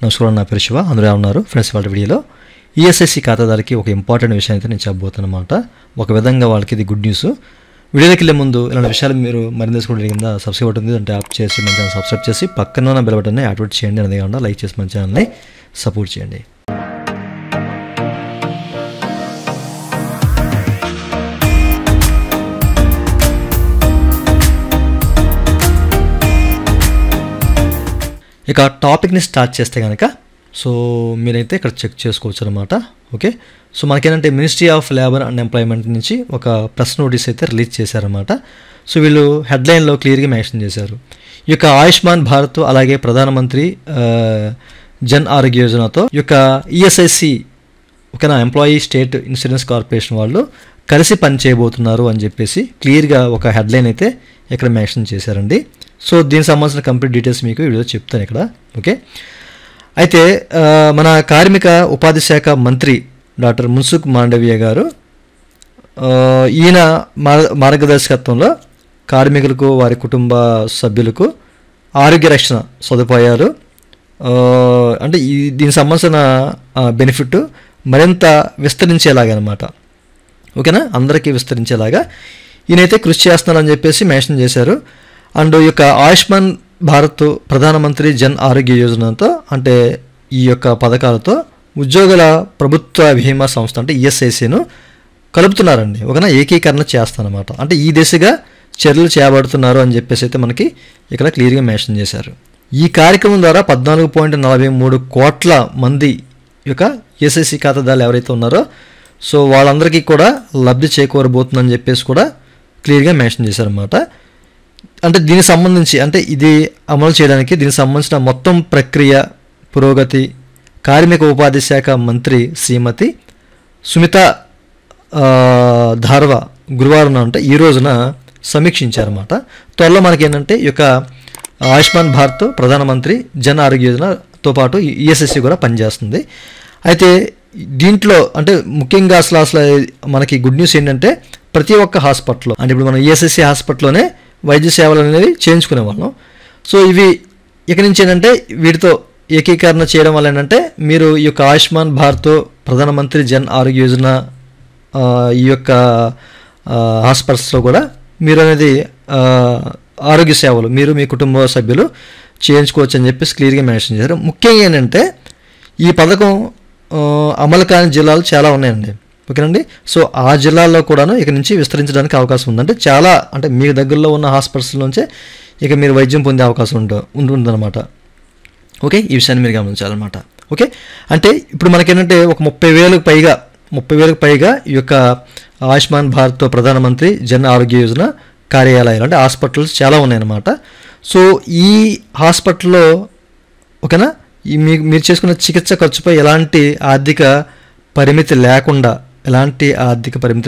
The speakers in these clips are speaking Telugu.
నమస్కారం, నా పేరు శివ. అందరూ ఉన్నారు ఫ్రెండ్స్. వాళ్ళ వీడియోలో ఈఎస్ఐసి ఖాతాదారికి ఒక ఇంపార్టెంట్ విషయం అయితే నేను చెప్పబోతున్నమాట. ఒక విధంగా వాళ్ళకి ఇది గుడ్ న్యూస్. వీడియోలోకి వెళ్ళే ముందు ఇలాంటి విషయాలు మీరు మరింత తెలుసుకోవడం కింద సబ్స్క్రైబ్ బటన్ ఉంది, అంటే ట్యాప్ చేసి మన ఛానల్ సబ్స్క్రైబ్ చేసి పక్కన ఉన్న బెల్ బటన్ని యాక్టివేట్ చేయండి. అనేది కాకుండా లైక్ చేసి మన ఛానల్ని సపోర్ట్ చేయండి. ఇక టాపిక్ని స్టార్ట్ చేస్తే కనుక సో మీరైతే ఇక్కడ చెక్ చేసుకోవచ్చు అనమాట. ఓకే, సో మనకేంటంటే ministry of labour and employment నుంచి ఒక ప్రెస్ నోటీస్ అయితే రిలీజ్ చేశారన్నమాట. సో వీళ్ళు హెడ్లైన్లో క్లియర్గా మెన్షన్ చేశారు. ఈ యొక్క ఆయుష్మాన్ భారత్ అలాగే ప్రధానమంత్రి జన్ ఆరోగ్య యోజనతో ఈ యొక్క ఈఎస్ఐసి ఓకేనా ఎంప్లాయీ స్టేట్ ఇన్సూరెన్స్ కార్పొరేషన్ వాళ్ళు కలిసి పని చేయబోతున్నారు అని చెప్పేసి క్లియర్గా ఒక హెడ్లైన్ అయితే ఇక్కడ మెన్షన్ చేశారండి. సో దీనికి సంబంధించిన కంప్లీట్ డీటెయిల్స్ మీకు వీడియోలో చెప్తాను ఇక్కడ. ఓకే, అయితే మన కార్మిక ఉపాధి శాఖ మంత్రి డాక్టర్ మున్సుఖ్ మాండవీయ గారు ఈయన మార్గదర్శకత్వంలో కార్మికులకు వారి కుటుంబ సభ్యులకు ఆరోగ్య రక్షణ సదుపాయాలు అంటే దీనికి సంబంధించిన బెనిఫిట్ మరింత విస్తరించేలాగనమాట. ఓకేనా, అందరికీ విస్తరించేలాగా ఈయనైతే కృషి చేస్తున్నారని చెప్పేసి మెన్షన్ చేశారు. అండ్ ఈ యొక్క ఆయుష్మాన్ భారత్ ప్రధానమంత్రి జన్ ఆరోగ్య యోజనతో అంటే ఈ యొక్క పథకాలతో ఉద్యోగుల ప్రభుత్వ బీమా సంస్థ అంటే ఈఎస్ఐసిను కలుపుతున్నారండి. ఓకేనా, ఏకీకరణ చేస్తానమాట. అంటే ఈ దిశగా చర్యలు చేపడుతున్నారు అని చెప్పేసి అయితే మనకి ఇక్కడ క్లియర్గా మెన్షన్ చేశారు. ఈ కార్యక్రమం ద్వారా 14.43 కోట్ల మంది యొక్క ఈఎస్ఐసి ఖాతాదారులు ఎవరైతే ఉన్నారో సో వాళ్ళందరికీ కూడా లబ్ధి చేకూరబోతుందని చెప్పేసి కూడా క్లియర్గా మెన్షన్ చేశారన్నమాట. అంటే దీనికి సంబంధించి అంటే ఇది అమలు చేయడానికి దీనికి సంబంధించిన మొత్తం ప్రక్రియ పురోగతి కార్మిక ఉపాధి శాఖ మంత్రి శ్రీమతి సుమిత ధార్వా గురువారం అంటే ఈ రోజున సమీక్షించారన్నమాట. త్వరలో మనకి ఏంటంటే ఈ యొక్క ఆయుష్మాన్ భారత్ ప్రధానమంత్రి జన్ ఆరోగ్య యోజనతో పాటు ఈఎస్ఐసి కూడా పనిచేస్తుంది. అయితే దీంట్లో అంటే ముఖ్యంగా అసలు మనకి గుడ్ న్యూస్ ఏంటంటే ప్రతి ఒక్క హాస్పిటల్లో అంటే ఇప్పుడు మనం ఈఎస్ఐసి హాస్పిటల్లోనే వైద్య సేవలు అనేది చేయించుకునే వాళ్ళం. సో ఇవి ఇక నుంచి ఏంటంటే వీటితో ఏకీకరణ చేయడం వల్ల ఏంటంటే మీరు ఈ యొక్క ఆయుష్మాన్ భారత్ ప్రధానమంత్రి జన్ ఆరోగ్య యోజన ఈ యొక్క హాస్పిటల్స్లో కూడా మీరు అనేది ఆరోగ్య సేవలు మీరు మీ కుటుంబ సభ్యులు చేయించుకోవచ్చు అని చెప్పేసి క్లియర్గా మెన్షన్ చేశారు. ముఖ్యంగా ఏంటంటే ఈ పథకం అమలు కాని జిల్లాలు చాలా ఉన్నాయండి. ఓకేనండి, సో ఆ జిల్లాల్లో కూడాను ఇక నుంచి విస్తరించడానికి అవకాశం ఉంది. అంటే చాలా అంటే మీ దగ్గరలో ఉన్న హాస్పిటల్స్ నుంచే ఇక మీరు వైద్యం పొందే అవకాశం ఉంటుందన్నమాట. ఓకే, ఈ విషయాన్ని మీరు గమనించాలన్నమాట. ఓకే, అంటే ఇప్పుడు మనకేంటంటే ఒక 30,000కు పైగా ఈ యొక్క ఆయుష్మాన్ భారత్ ప్రధానమంత్రి జన్ ఆరోగ్య యోజన కార్యాలయాలు అంటే హాస్పిటల్స్ చాలా ఉన్నాయన్నమాట. సో ఈ హాస్పిటల్లో ఓకేనా మీరు చేసుకున్న చికిత్స ఖర్చుపై ఎలాంటి ఆర్థిక పరిమితి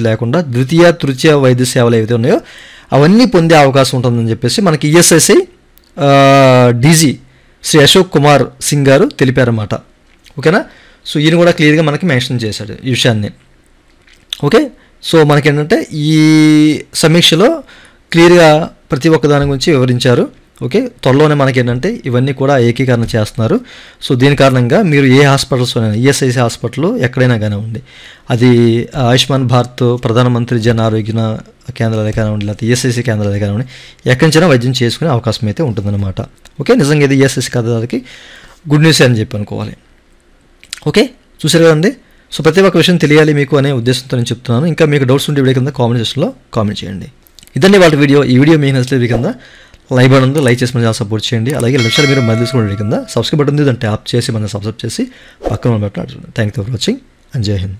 లేకుండా ద్వితీయ తృతీయ వైద్య సేవలు ఏవైతే ఉన్నాయో అవన్నీ పొందే అవకాశం ఉంటుందని చెప్పేసి మనకి ఈఎస్ఐసి డీజీ శ్రీ అశోక్ కుమార్ సింగ్ గారు తెలిపారన్నమాట. ఓకేనా, సో ఈయన కూడా క్లియర్గా మనకి మెన్షన్ చేశాడు ఈ విషయాన్ని. ఓకే, సో మనకేంటంటే ఈ సమీక్షలో క్లియర్గా ప్రతి ఒక్క దాని గురించి వివరించారు. ఓకే, త్వరలోనే మనకేంటంటే ఇవన్నీ కూడా ఏకీకరణ చేస్తున్నారు. సో దీని కారణంగా మీరు ఏ హాస్పిటల్స్లోనైనా ఈఎస్ఐసి హాస్పిటల్ ఎక్కడైనా కానివ్వండి, అది ఆయుష్మాన్ భారత్ ప్రధానమంత్రి జన్ ఆరోగ్య కేంద్రాలే కానివ్వండి లేకపోతే ఈఎస్ఐసి కేంద్రాలే కానివ్వండి ఎక్కడి నుంచైనా వైద్యం చేసుకునే అవకాశం అయితే ఉంటుందన్నమాట. ఓకే, నిజంగా ఇది ఈఎస్ఐసి ఖాతాదారుకి గుడ్ న్యూస్ అని చెప్పి అనుకోవాలి. ఓకే, చూసారు కదండి. సో ప్రతి ఒక్క విషయం తెలియాలి మీకు అనే ఉద్దేశంతో నేను చెప్తున్నాను. ఇంకా మీకు డౌట్స్ ఉంటే వీడియో కింద కామెంట్ సెక్షన్లో కామెంట్ చేయండి. ఇదండి వాళ్ళ వీడియో. ఈ వీడియో మీకు నచ్చితే కింద లైక్ బటన్ ఉంది, లైక్ చేసి మన ఛానల్ సపోర్ట్ చేయండి. అలాగే నిమిషాలు మీరు మళ్ళీ తీసుకోండి కింద సబ్స్క్రైబ్ బటన్ ఉంది, దాన్ని ట్యాప్ చేసి మనం సబ్స్క్రైబ్ చేసి పక్కన button. Thank you for watching and జై హింద్.